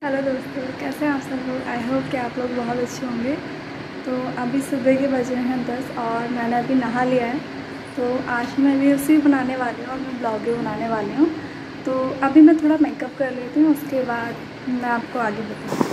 Hello दोस्तों, कैसे हैं आप सब लोग। आई होप कि आप लोग बहुत अच्छे होंगे। तो अभी सुबह के बजे हैं 10 और मैंने अभी नहा लिया है। तो आज मैं रील्स भी बनाने वाली हूँ और मैं ब्लॉग भी बनाने वाली हूँ। तो अभी मैं थोड़ा मेकअप कर लेती हूँ, उसके बाद मैं आपको आगे बताऊँ।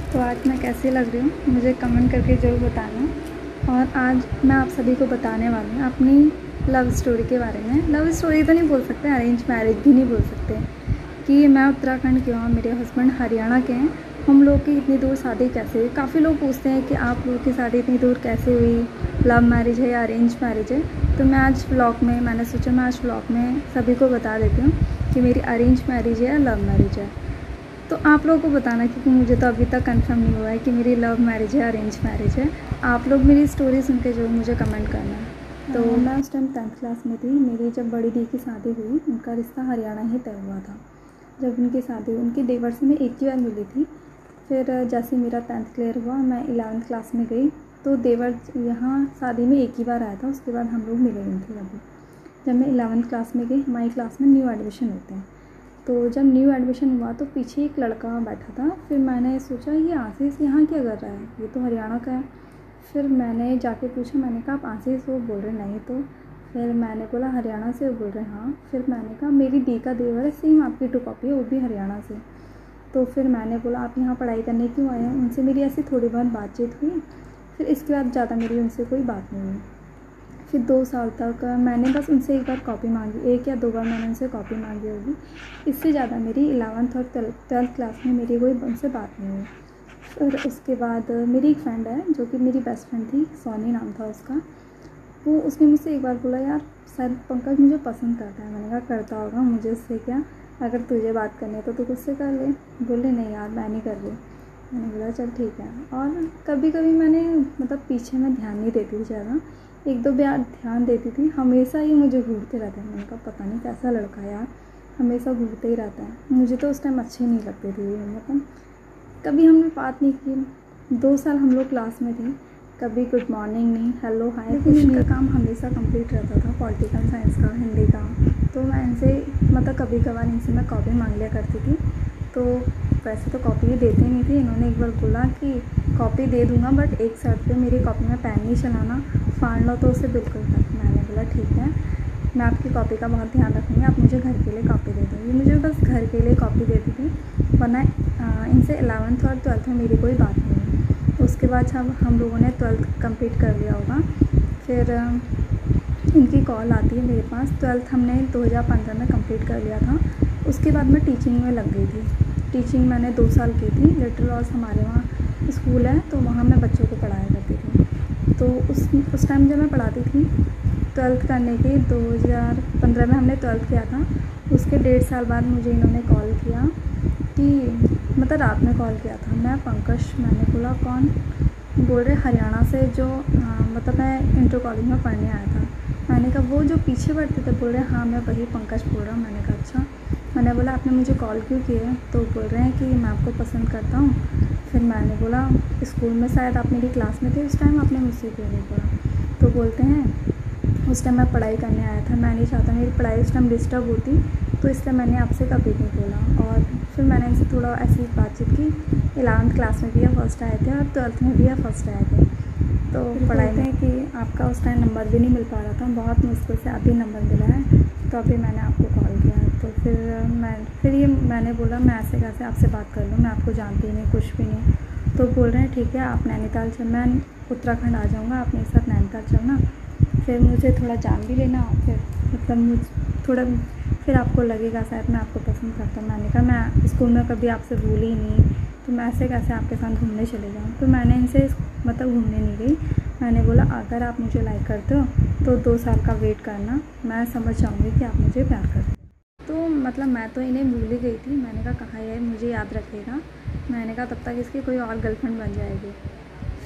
तो आज मैं कैसी लग रही हूँ मुझे कमेंट करके ज़रूर बताना। और आज मैं आप सभी को बताने वाली हूँ अपनी लव स्टोरी के बारे में। लव स्टोरी तो नहीं बोल सकते, अरेंज मैरिज भी नहीं बोल सकते। कि मैं उत्तराखंड की हूँ, मेरे हस्बैंड हरियाणा के हैं। हम लोग की इतनी दूर शादी कैसे हुई। काफ़ी लोग पूछते हैं कि आप लोग की शादी इतनी दूर कैसे हुई, लव मैरिज है या अरेंज मैरिज है। तो मैं आज व्लॉग में मैंने सोचा मैं आज व्लॉग में सभी को बता देती हूँ कि मेरी अरेंज मैरिज है या लव मैरिज है। तो आप लोगों को बताना, क्योंकि मुझे तो अभी तक कंफर्म नहीं हुआ है कि मेरी लव मैरिज है अरेंज मैरिज है। आप लोग मेरी स्टोरी सुन के जो मुझे कमेंट करना है। तो मैं उस टाइम 10th क्लास में थी। मेरी जब बड़ी दी की शादी हुई, उनका रिश्ता हरियाणा ही तय हुआ था। जब उनकी शादी हुई, उनकी देवर से मैं एक ही बार मिली थी। फिर जैसे मेरा 10th क्लियर हुआ, मैं 11th क्लास में गई, तो देवर यहाँ शादी में एक ही बार आया था। उसके बाद हम लोग मिले नहीं थे अभी। जब मैं 11th क्लास में गई, हमारी क्लास में न्यू एडमिशन होते हैं। तो जब न्यू एडमिशन हुआ तो पीछे एक लड़का बैठा था। फिर मैंने सोचा ये आशीष यहाँ क्या कर रहा है, ये तो हरियाणा का है। फिर मैंने जाके पूछा, मैंने कहा आप आशीष वो बोल रहे नहीं तो। फिर मैंने बोला हरियाणा से, वो बोल रहे हाँ। फिर मैंने कहा मेरी दी का देवर है, सेम आपकी 2 कॉपी है, वो भी हरियाणा से। तो फिर मैंने बोला आप यहाँ पढ़ाई करने क्यों आए हैं। उनसे मेरी ऐसी थोड़ी बहुत बातचीत हुई। फिर इसके बाद ज़्यादा मेरी उनसे कोई बात नहीं हुई। फिर 2 साल तक मैंने बस उनसे एक बार कॉपी मांगी, 1 या 2 बार मैंने उनसे कॉपी मांगी होगी। इससे ज़्यादा मेरी 11th और 12th क्लास में मेरी कोई उनसे बात नहीं हुई। फिर उसके बाद मेरी एक फ्रेंड है जो कि मेरी बेस्ट फ्रेंड थी, सोनी नाम था उसका। वो उसने मुझसे एक बार बोला यार शायद पंकज मुझे पसंद करता है। मैंने कहा करता होगा, मुझे उससे क्या, अगर तुझे बात करनी है तो तू उससे कर ले। बोले नहीं यार मैं नहीं कर रही। मैंने बोला चल ठीक है। और कभी कभी मैंने मतलब पीछे में ध्यान नहीं देती थी ज़्यादा, 1-2 बार ध्यान देती थी। हमेशा ही मुझे घूरते रहता है। मैंने कहा पता नहीं कैसा लड़का है यार, हमेशा घूरते ही रहता है। मुझे तो उस टाइम अच्छे नहीं लगते थे। मतलब कभी हमने बात नहीं की। 2 साल हम लोग क्लास में थे, कभी गुड मॉर्निंग नहीं, हेलो हाय कुछ नहीं। इनका काम हमेशा कंप्लीट रहता था, पॉलिटिकल साइंस का, हिंदी का। तो मैं इनसे मतलब कभी कभार इनसे मैं कॉपी मांग लिया करती थी। तो वैसे तो कॉपी देते नहीं थे। इन्होंने एक बार बोला कि कॉपी दे दूँगा बट एक शर्त पे, मेरी कॉपी में पेन नहीं चलाना, फाड़ लो तो उसे बिल्कुल तक। मैंने बोला ठीक है, मैं आपकी कॉपी का बहुत ध्यान रखूँगी, आप मुझे घर के लिए कॉपी दे दो। ये मुझे बस घर के लिए कॉपी देती थी, वरना इनसे 11th और 12th में मेरी कोई बात नहीं हुई। तो उसके बाद जब हम लोगों ने 12th कंप्लीट कर लिया होगा, फिर इनकी कॉल आती है मेरे पास। 12th हमने 2015 में कंप्लीट कर लिया था। उसके बाद मैं टीचिंग में लग गई थी। टीचिंग मैंने 2 साल की थी। लिटिल रॉस हमारे वहाँ स्कूल है, तो वहाँ मैं बच्चों को पढ़ाया करती थी। तो उस टाइम जब मैं पढ़ाती थी, 12th करने के 2015 में हमने 12th किया था। उसके 1.5 साल बाद मुझे इन्होंने कॉल किया कि मतलब रात में कॉल किया था। मैं पंकज, मैंने बोला कौन। बोल रहे हरियाणा से, जो मतलब मैं इंटर कॉलेज में पढ़ने आया था। मैंने कहा वो जो पीछे बैठते थे। बोल रहे हाँ मैं वही पंकज बोल रहा हूँ। मैंने कहा अच्छा। मैंने बोला आपने मुझे कॉल क्यों किया है। तो बोल रहे हैं कि मैं आपको पसंद करता हूँ। फिर मैंने बोला स्कूल में शायद आप मेरी क्लास में थे उस टाइम, आपने मुझसे क्यों नहीं बोला। तो बोलते हैं उस टाइम मैं पढ़ाई करने आया था, मैं नहीं चाहता मेरी पढ़ाई उस टाइम डिस्टर्ब होती, तो इसलिए मैंने आपसे कभी नहीं बोला। और फिर मैंने इनसे थोड़ा ऐसी बातचीत की। 11th क्लास में भी आप फर्स्ट आए थे और 12th में भी आप फर्स्ट आए थे। तो पढ़ाई में कि आपका उस टाइम नंबर भी नहीं मिल पा रहा था, बहुत मुश्किल से अभी नंबर मिला है, तो अभी मैंने आपको कॉल किया। तो फिर मैंने बोला मैं ऐसे कैसे आपसे बात कर लूँ, मैं आपको जानती नहीं, कुछ भी नहीं। तो बोल रहे हैं ठीक है आप नैनीताल चल, मैं उत्तराखंड आ जाऊँगा, आप मेरे साथ नैनीताल चलना, फिर मुझे थोड़ा जान भी लेना, और फिर मतलब मुझ थोड़ा फिर आपको लगेगा शायद मैं आपको पसंद करता हूँ। मैंने कहा मैं स्कूल में कभी आपसे भूली ही नहीं, तो मैं ऐसे कैसे आपके साथ घूमने चले जाऊँ। तो मैंने इनसे मतलब घूमने नहीं गई। मैंने बोला अगर आप मुझे लाइक करते हो तो 2 साल का वेट करना, मैं समझ जाऊँगी कि आप मुझे प्यार करते हो। तो मतलब मैं तो इन्हें भूल ही गई थी। मैंने कहा कहाँ है, मुझे याद रखेगा। मैंने कहा तब तक इसकी कोई और गर्लफ्रेंड बन जाएगी।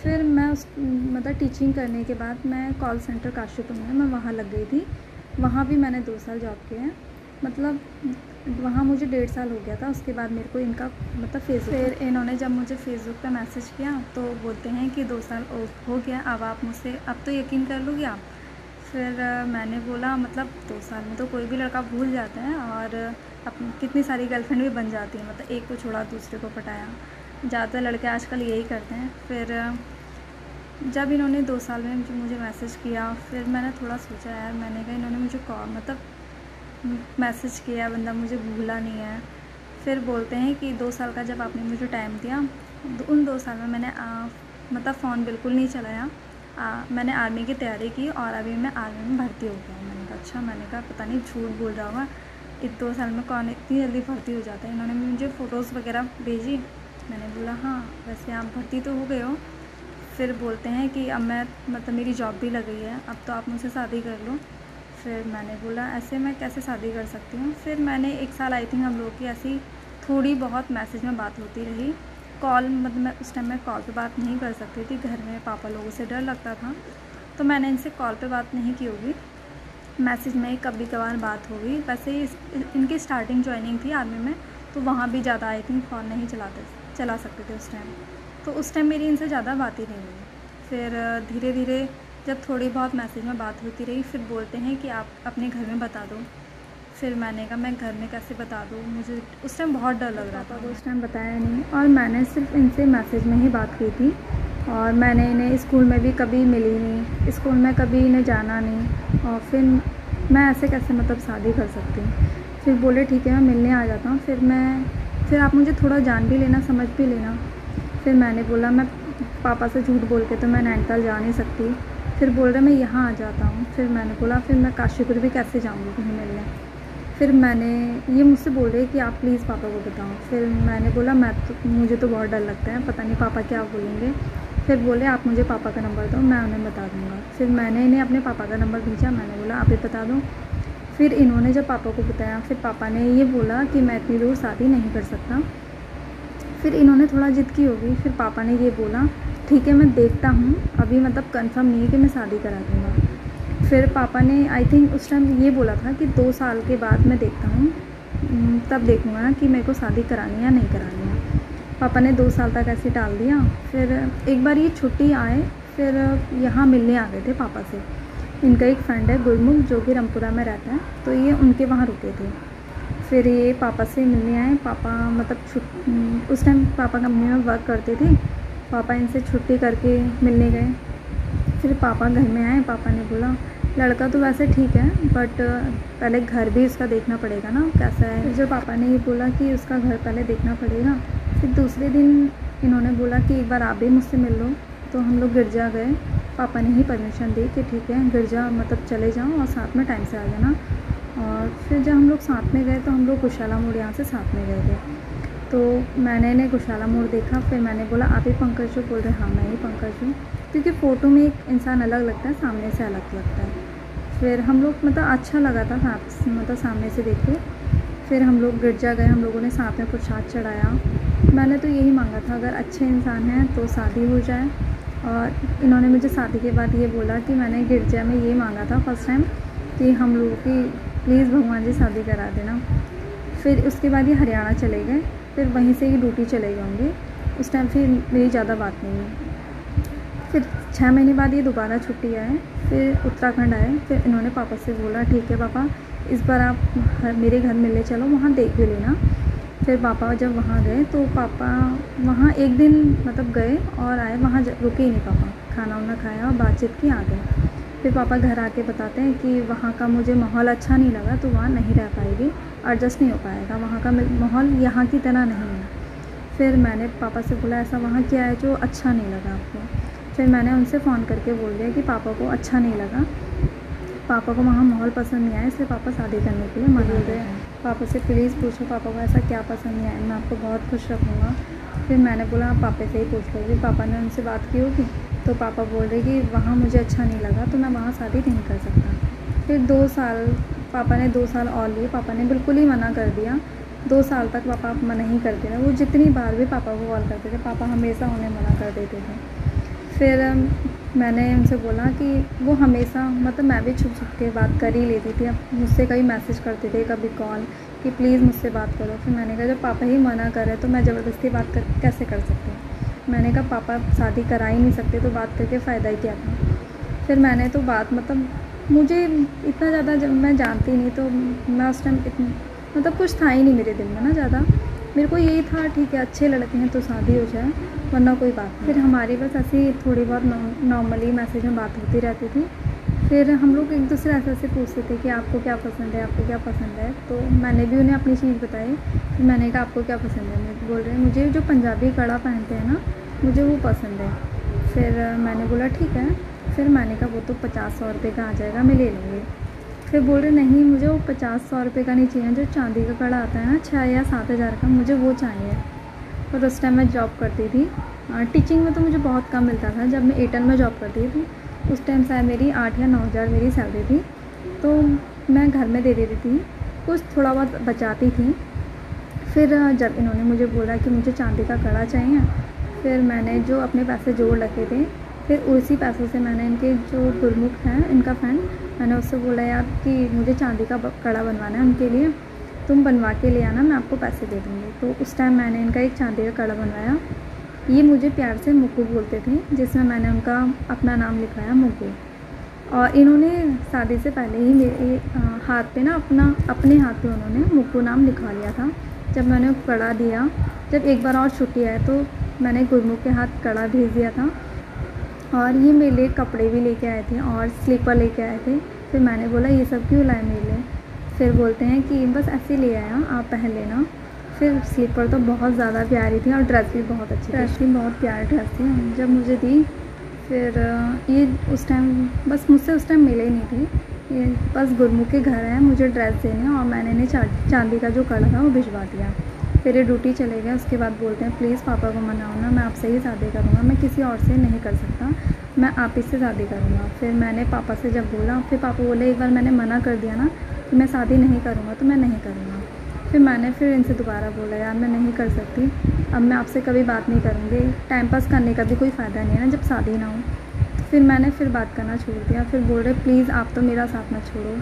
फिर मैं उस मतलब टीचिंग करने के बाद मैं कॉल सेंटर काशीपुर में मैं वहाँ लग गई थी। वहाँ भी मैंने 2 साल जॉब किए हैं। मतलब वहाँ मुझे 1.5 साल हो गया था। उसके बाद मेरे को इनका मतलब फेसबुक, फिर इन्होंने जब मुझे फेसबुक पे मैसेज किया तो बोलते हैं कि 2 साल हो गया, अब आप मुझसे अब तो यकीन कर लोगे आप। फिर मैंने बोला मतलब 2 साल में तो कोई भी लड़का भूल जाता है और अब कितनी सारी गर्लफ्रेंड भी बन जाती है, मतलब एक को छोड़ा दूसरे को पटाया। ज़्यादातर लड़के आजकल यही करते हैं। फिर जब इन्होंने 2 साल में मुझे मैसेज किया, फिर मैंने थोड़ा सोचा यार, मैंने कहा इन्होंने मुझे कॉल मतलब मैसेज किया, बंदा मुझे भूला नहीं है। फिर बोलते हैं कि 2 साल का जब आपने मुझे टाइम दिया, उन 2 साल में मैंने मतलब फ़ोन बिल्कुल नहीं चलाया। मैंने आर्मी की तैयारी की और अभी मैं आर्मी में भर्ती हो गया। मैंने कहा अच्छा, मैंने कहा पता नहीं झूठ बोल रहा होगा, 2 साल में कौन इतनी जल्दी भर्ती हो जाता है। इन्होंने मुझे फ़ोटोज़ वगैरह भेजी। मैंने बोला हाँ वैसे आप भर्ती तो हो गए हो। फिर बोलते हैं कि अब मैं मतलब मेरी जॉब भी लग गई है, अब तो आप मुझसे शादी कर लो। फिर मैंने बोला ऐसे मैं कैसे शादी कर सकती हूँ। फिर मैंने 1 साल आई थिंक हम लोगों की ऐसी थोड़ी बहुत मैसेज में बात होती रही। कॉल मतलब मैं उस टाइम में कॉल पे बात नहीं कर सकती थी, घर में पापा लोगों से डर लगता था, तो मैंने इनसे कॉल पे बात नहीं की होगी, मैसेज में कभी कभार बात होगी। वैसे ही इनकी स्टार्टिंग ज्वाइनिंग थी आर्मी में, तो वहाँ भी ज़्यादा आई थिंक फ़ोन नहीं चला सकते थे उस टाइम, तो उस टाइम मेरी इनसे ज़्यादा बात ही नहीं हुई। फिर धीरे धीरे जब थोड़ी बहुत मैसेज में बात होती रही, फिर बोलते हैं कि आप अपने घर में बता दो। फिर मैंने कहा मैं घर में कैसे बता दूँ, मुझे उस टाइम बहुत डर लग रहा था, तो उस टाइम बताया नहीं। और मैंने सिर्फ इनसे मैसेज में ही बात की थी, और मैंने इन्हें स्कूल में भी कभी मिली नहीं, स्कूल में कभी इन्हें जाना नहीं। और फिर मैं ऐसे कैसे मतलब शादी कर सकती हूँ। फिर बोले ठीक है मैं मिलने आ जाता हूँ, फिर आप मुझे थोड़ा जान भी लेना, समझ भी लेना। फिर मैंने बोला मैं पापा से झूठ बोल के तो मैं नैनीताल जा नहीं सकती। फिर बोल रहे मैं यहाँ आ जाता हूँ। फिर मैंने बोला फिर मैं काशीपुर भी कैसे जाऊँगी कहीं मिलने। फिर मैंने ये मुझसे बोल रहे कि आप प्लीज़ पापा को बताओ। फिर मैंने बोला मुझे तो बहुत डर लगता है, पता नहीं पापा क्या बोलेंगे। फिर बोले आप मुझे पापा का नंबर दो, मैं उन्हें बता दूँगा। फिर मैंने इन्हें अपने पापा का नंबर भेजा, मैंने बोला आप ही बता दो। फिर इन्होंने जब पापा को बताया, फिर पापा ने ये बोला कि मैं इतनी दूर शादी नहीं कर सकता। फिर इन्होंने थोड़ा ज़िद की होगी, फिर पापा ने ये बोला ठीक है मैं देखता हूँ, अभी मतलब कंफर्म नहीं है कि मैं शादी करा दूँगा। फिर पापा ने आई थिंक उस टाइम ये बोला था कि 2 साल के बाद मैं देखता हूँ, तब देखूँगा ना कि मेरे को शादी करानी है या नहीं करानी है। पापा ने 2 साल तक ऐसे टाल दिया। फिर एक बार ये छुट्टी आए, फिर यहाँ मिलने आ गए थे पापा से। इनका एक फ्रेंड है गुरमुख, जो कि रामपुरा में रहता है, तो ये उनके वहाँ रुके थे। फिर ये पापा से मिलने आए। पापा मतलब उस टाइम पापा कंपनी में वर्क करते थे। पापा इनसे छुट्टी करके मिलने गए। फिर पापा घर में आए। पापा ने बोला लड़का तो वैसे ठीक है, बट पहले घर भी उसका देखना पड़ेगा ना कैसा है। फिर जो पापा ने ये बोला कि उसका घर पहले देखना पड़ेगा। फिर दूसरे दिन इन्होंने बोला कि एक बार आप भी मुझसे मिल लो। तो हम लोग गिरजा गए। पापा ने ही परमिशन दी कि ठीक है गिरजा मतलब चले जाओ और साथ में टाइम से आ जाना। और फिर जब हम लोग साथ में गए तो हम लोग कुशाला मोड़ यहाँ से साथ में गए थे। तो मैंने इन्हें कुशाला मोड़ देखा। फिर मैंने बोला आप ही पंकज हो? बोल रहे हाँ मैं ही पंकज हूँ, क्योंकि फ़ोटो में एक इंसान अलग लगता है, सामने से अलग लगता है। फिर हम लोग मतलब अच्छा लगा था मतलब सामने से देख के। फिर हम लोग गिरजा गए, हम लोगों ने साथ में प्रसाद चढ़ाया। मैंने तो यही मांगा था अगर अच्छे इंसान हैं तो शादी हो जाए। और इन्होंने मुझे शादी के बाद ये बोला कि मैंने गिरजा में ये मांगा था फर्स्ट टाइम कि हम लोगों की प्लीज़ भगवान जी शादी करा देना। फिर उसके बाद ये हरियाणा चले गए। फिर वहीं से ही ड्यूटी चले गए होंगे। उस टाइम फिर मेरी ज़्यादा बात नहीं हुई। फिर 6 महीने बाद ये दोबारा छुट्टी आए, फिर उत्तराखंड आए। फिर इन्होंने पापा से बोला ठीक है पापा इस बार आप मेरे घर मिलने चलो, वहाँ देख भी लेना। फिर पापा जब वहाँ गए तो पापा वहाँ एक दिन मतलब गए और आए, वहाँ रुके ही नहीं पापा, खाना वाना खाया और बातचीत की आ गए। फिर पापा घर आके बताते हैं कि वहाँ का मुझे माहौल अच्छा नहीं लगा, तो वहाँ नहीं रह पाएगी, एडजस्ट नहीं हो पाएगा, वहाँ का माहौल यहाँ की तरह नहीं है। फिर मैंने पापा से बोला ऐसा वहाँ क्या है जो अच्छा नहीं लगा आपको। फिर मैंने उनसे फ़ोन करके बोल दिया कि पापा को अच्छा नहीं लगा। पापा को वहाँ माहौल पसंद नहीं आया, इसलिए पापा शादी करने के लिए मना कर रहे हैं। पापा से प्लीज़ पूछो पापा को ऐसा क्या पसंद नहीं आया, मैं आपको बहुत खुश रखूँगा। फिर मैंने बोला आप पापा से ही पूछ लो। फिर पापा ने उनसे बात की होगी, तो पापा बोल रहे कि वहाँ मुझे अच्छा नहीं लगा तो मैं वहाँ शादी नहीं कर सकता। फिर 2 साल पापा ने 2 साल और लिए, पापा ने बिल्कुल ही मना कर दिया। 2 साल तक पापा मना ही करते रहे। वो जितनी बार भी पापा को कॉल करते थे, पापा हमेशा उन्हें मना कर देते थे। फिर मैंने उनसे बोला कि वो हमेशा मतलब मैं भी छुप छुप के बात कर ही लेती थी। अब मुझसे कभी मैसेज करते थे, कभी कॉल कि प्लीज़ मुझसे बात करो। फिर मैंने कहा जब पापा ही मना कर रहे तो मैं ज़बरदस्ती बात कर कैसे कर सकती हूँ। मैंने कहा पापा शादी करा ही नहीं सकते तो बात करके फ़ायदा ही क्या था। फिर मैंने तो बात मतलब मुझे इतना ज़्यादा जब मैं जानती नहीं तो मैं उस टाइम मतलब कुछ था ही नहीं मेरे दिल में ना ज़्यादा। मेरे को यही था ठीक है अच्छे लड़के हैं तो शादी हो जाए, वरना कोई बात नहीं। फिर हमारी बस ऐसी थोड़ी बहुत नॉर्मली मैसेज में बात होती रहती थी। फिर हम लोग एक दूसरे ऐसे पूछते थे कि आपको क्या पसंद है, आपको क्या पसंद है। तो मैंने भी उन्हें अपनी चीज़ बताई। फिर मैंने कहा आपको क्या पसंद है। मैं बोल रहे हैं मुझे जो पंजाबी कड़ा पहनते हैं ना, मुझे वो पसंद है। फिर मैंने बोला ठीक है। फिर मैंने कहा वो तो 50-100 रुपये का आ जाएगा, मैं ले लूँगी। फिर बोल रहे नहीं मुझे वो 50-100 रुपये का नहीं चाहिए, जो चांदी का कड़ा आता है ना 6 या 7 हज़ार का, मुझे वो चाहिए। और उस टाइम मैं जॉब करती थी। टीचिंग में तो मुझे बहुत कम मिलता था। जब मैं एयरटेल में जॉब करती थी उस टाइम शायद मेरी 8 या 9 हज़ार मेरी सैलरी थी, तो मैं घर में दे देती थी, कुछ थोड़ा बहुत बचाती थी। फिर जब इन्होंने मुझे बोला कि मुझे चांदी का कड़ा चाहिए, फिर मैंने जो अपने पैसे जोड़ रखे थे, फिर उसी पैसों से मैंने इनके जो गुरमुख हैं इनका फ्रेंड, मैंने उससे बोला यार कि मुझे चांदी का कड़ा बनवाना है उनके लिए, तुम बनवा के ले आना, मैं आपको पैसे दे दूँगी। तो उस टाइम मैंने इनका एक चांदी का कड़ा बनवाया। ये मुझे प्यार से मुक्कू बोलते थे, जिसमें मैंने उनका अपना नाम लिखवाया मुक्कू। और इन्होंने शादी से पहले ही मेरे हाथ पे ना अपने हाथ पे उन्होंने मुक्कू नाम लिखवा लिया था। जब मैंने कड़ा दिया, जब एक बार और छुट्टी आए तो मैंने गुरमुख के हाथ कड़ा भेज दिया था। और ये मेरे लिए कपड़े भी लेके आए थे और स्लीपर लेके आए थे। फिर मैंने बोला ये सब क्यों लाए मेरे लिए। फिर बोलते हैं कि बस ऐसे ले आया, आप पहन लेना। फिर स्लीपर तो बहुत ज़्यादा प्यारी थी और ड्रेस भी बहुत अच्छी थी, बहुत प्यारी ड्रेस थी जब मुझे दी। फिर ये उस टाइम बस मुझसे उस टाइम मिले ही नहीं थे। ये बस गुरमुख के घर आए मुझे ड्रेस देने, और मैंने इन्हें चांदी का जो कड़ा था वो भिजवा दिया। फिर ये ड्यूटी चले गए। उसके बाद बोलते हैं प्लीज़ पापा को मनाओ ना, मैं आपसे ही शादी करूँगा, मैं किसी और से नहीं कर सकता, मैं आप ही से शादी करूँगा। फिर मैंने पापा से जब बोला, फिर पापा बोले एक बार मैंने मना कर दिया ना कि मैं शादी नहीं करूँगा तो मैं नहीं करूँगा। फिर मैंने फिर इनसे दोबारा बोला यार मैं नहीं कर सकती, अब मैं आपसे कभी बात नहीं करूँगी, टाइम पास करने का भी कोई फ़ायदा नहीं है ना जब शादी ना हो। फिर मैंने फिर बात करना छोड़ दिया। फिर बोल रहे प्लीज़ आप तो मेरा साथ मत छोड़ो।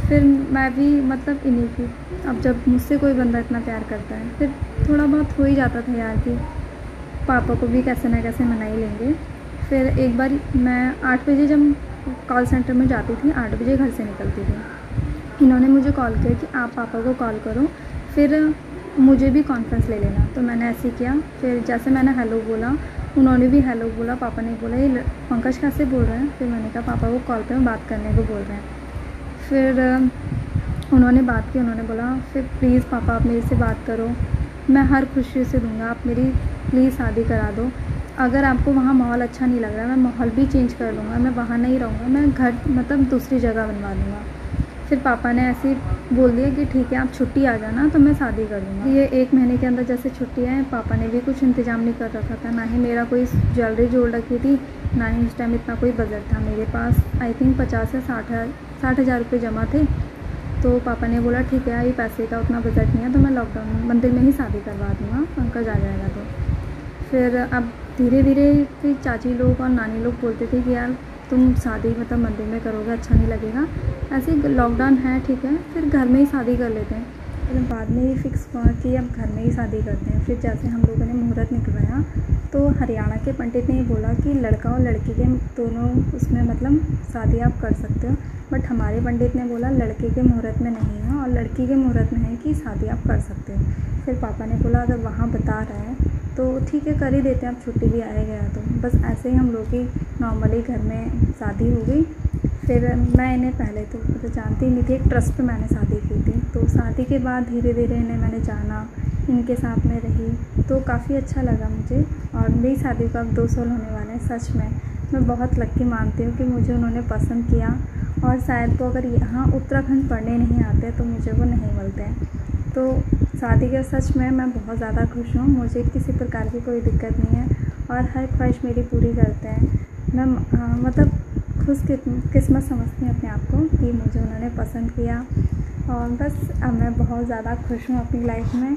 फिर मैं भी मतलब इन्हीं की, अब जब मुझसे कोई बंदा इतना प्यार करता है फिर थोड़ा बहुत हो ही जाता था यार कि पापा को भी कैसे ना कैसे मना ही लेंगे। फिर एक बार मैं 8 बजे जब कॉल सेंटर में जाती थी, 8 बजे घर से निकलती थी, इन्होंने मुझे कॉल किया कि आप पापा को कॉल करो, फिर मुझे भी कॉन्फ्रेंस ले लेना। तो मैंने ऐसे ही किया। फिर जैसे मैंने हेलो बोला, उन्होंने भी हेलो बोला। पापा ने बोला ये पंकज कैसे बोल रहे हैं। फिर मैंने कहा पापा को कॉल पे बात करने को बोल रहे हैं। फिर उन्होंने बात की, उन्होंने बोला फिर प्लीज़ पापा आप मेरे से बात करो, मैं हर खुशी से दूंगा, आप मेरी प्लीज़ शादी करा दो। अगर आपको वहाँ माहौल अच्छा नहीं लग रहा है मैं माहौल भी चेंज कर लूँगा, मैं वहाँ नहीं रहूँगा, मैं घर मतलब दूसरी जगह बनवा दूँगा। फिर पापा ने ऐसे ही बोल दिया कि ठीक है आप छुट्टी आ जाना तो मैं शादी कर दूँगा। ये 1 महीने के अंदर जैसे छुट्टी है, पापा ने भी कुछ इंतज़ाम नहीं कर रखा था, ना ही मेरा कोई ज्वेलरी जोड़ रखी थी, ना ही उस टाइम इतना कोई बजट था मेरे पास। आई थिंक 50 या 60 हज़ार रुपये जमा थे। तो पापा ने बोला ठीक है ये पैसे का उतना बजट नहीं है तो मैं लॉकडाउन मंदिर में ही शादी करवा दूँगा, पंकज आ जाएगा। तो फिर अब धीरे धीरे फिर चाची लोग और नानी लोग बोलते थे कि यार तुम शादी मतलब मंदिर में करोगे अच्छा नहीं लगेगा, ऐसे लॉकडाउन है ठीक है फिर घर में ही शादी कर लेते हैं। फिर बाद में ही फिक्स हुआ कि अब घर में ही शादी करते हैं। फिर जैसे हम लोगों ने मुहूर्त निकलवाया तो हरियाणा के पंडित ने बोला कि लड़का और लड़की के दोनों उसमें मतलब शादी आप कर सकते हो, बट हमारे पंडित ने बोला लड़के के मुहूर्त में नहीं है और लड़की के मुहूर्त में है कि शादी आप कर सकते हो। फिर पापा ने बोला अगर वहाँ बता रहा है तो ठीक है कर ही देते हैं, अब छुट्टी भी आया गया तो बस ऐसे ही हम लोग की नॉर्मली घर में शादी हो गई। फिर मैं इन्हें पहले तो जानती नहीं थी, एक ट्रस्ट पे मैंने शादी की थी। तो शादी के बाद धीरे धीरे इन्हें मैंने जाना, इनके साथ में रही तो काफ़ी अच्छा लगा मुझे। और मेरी शादी को अब 2 साल होने वाले हैं। सच में मैं बहुत लक्की मानती हूँ कि मुझे उन्होंने पसंद किया और शायद वो अगर यहाँ उत्तराखंड पढ़ने नहीं आते तो मुझे वो नहीं मिलते हैं। तो शादी के सच में मैं बहुत ज़्यादा खुश हूँ। मुझे किसी प्रकार की कोई दिक्कत नहीं है और हर ख्वाहिश मेरी पूरी करते हैं। मैं मतलब किस्मत समझती हूँ अपने आप को कि मुझे उन्होंने पसंद किया और बस अब मैं बहुत ज़्यादा खुश हूँ अपनी लाइफ में।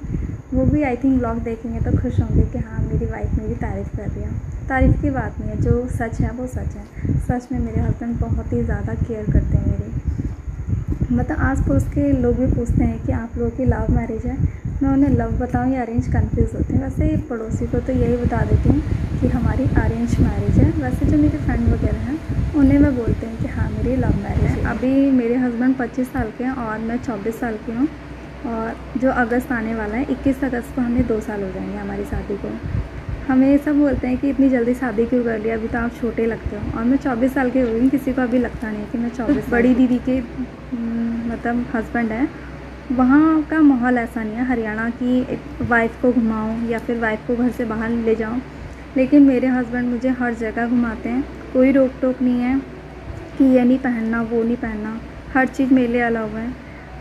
वो भी आई थिंक व्लॉग देखेंगे तो खुश होंगे कि हाँ मेरी वाइफ मेरी तारीफ़ कर रही है। तारीफ़ की बात नहीं है, जो सच है वो सच है। सच में मेरे हस्बैंड बहुत ही ज़्यादा केयर करते हैं मेरी। मतलब आस पड़ोस के लोग भी पूछते हैं कि आप लोगों की लव मैरिज है। मैं उन्हें लव बताऊँ या अरेंज कंफ्यूज होते हैं। वैसे पड़ोसी को तो यही बता देती हूँ कि हमारी अरेंज मैरिज है। वैसे जो मेरे फ्रेंड वगैरह हैं उन्हें मैं बोलते हैं कि हाँ मेरी लव मैरिज है। अभी मेरे हस्बैंड 25 साल के हैं और मैं 24 साल की हूँ और जो अगस्त आने वाला है 21 अगस्त को हमें 2 साल हो जाएंगे हमारी शादी को। हमें सब बोलते हैं कि इतनी जल्दी शादी क्यों कर लिया, अभी तो आप छोटे लगते हो। और मैं 24 साल की हो गई, किसी को अभी लगता नहीं कि मैं 24। बड़ी दीदी के मतलब हस्बैंड है, वहाँ का माहौल ऐसा नहीं है हरियाणा की वाइफ को घुमाऊँ या फिर वाइफ को घर से बाहर ले जाऊँ। लेकिन मेरे हस्बैंड मुझे हर जगह घुमाते हैं, कोई रोक टोक नहीं है कि ये नहीं पहनना वो नहीं पहनना, हर चीज़ मेरे लिए अलाउ है।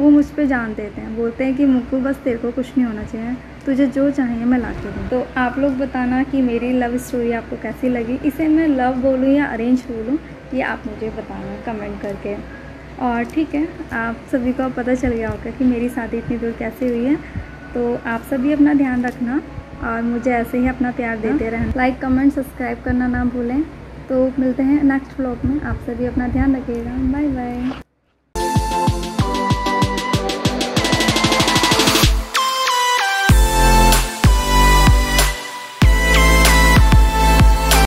वो मुझ पे जान देते हैं, बोलते हैं कि मुझको बस तेरे को कुछ नहीं होना चाहिए, तुझे जो चाहिए मैं ला के दूँ। तो आप लोग बताना कि मेरी लव स्टोरी आपको कैसी लगी। इसे मैं लव बोलूँ या अरेंज बोलूँ ये आप मुझे बताना कमेंट करके। और ठीक है, आप सभी को पता चल गया होगा कि मेरी शादी इतनी दूर कैसे हुई है। तो आप सभी अपना ध्यान रखना और मुझे ऐसे ही अपना प्यार देते रहना। लाइक कमेंट सब्सक्राइब करना ना भूलें। तो मिलते हैं नेक्स्ट व्लॉग में। आप सभी अपना ध्यान रखिएगा। Bye bye.